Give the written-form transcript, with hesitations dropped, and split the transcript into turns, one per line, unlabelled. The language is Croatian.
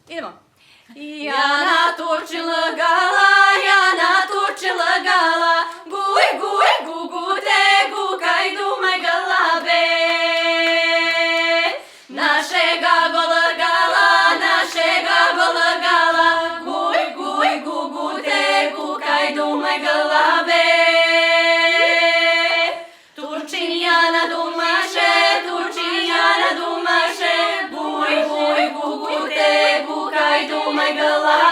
Idemo. Ja natočila gala, guj, gugu, te gukaj dumaj galabe. Našega gola gala, guj, gugu, te gukaj dumaj galabe. Turčinjana dumaše, guj, gugu, te gukaj dumaj galabe.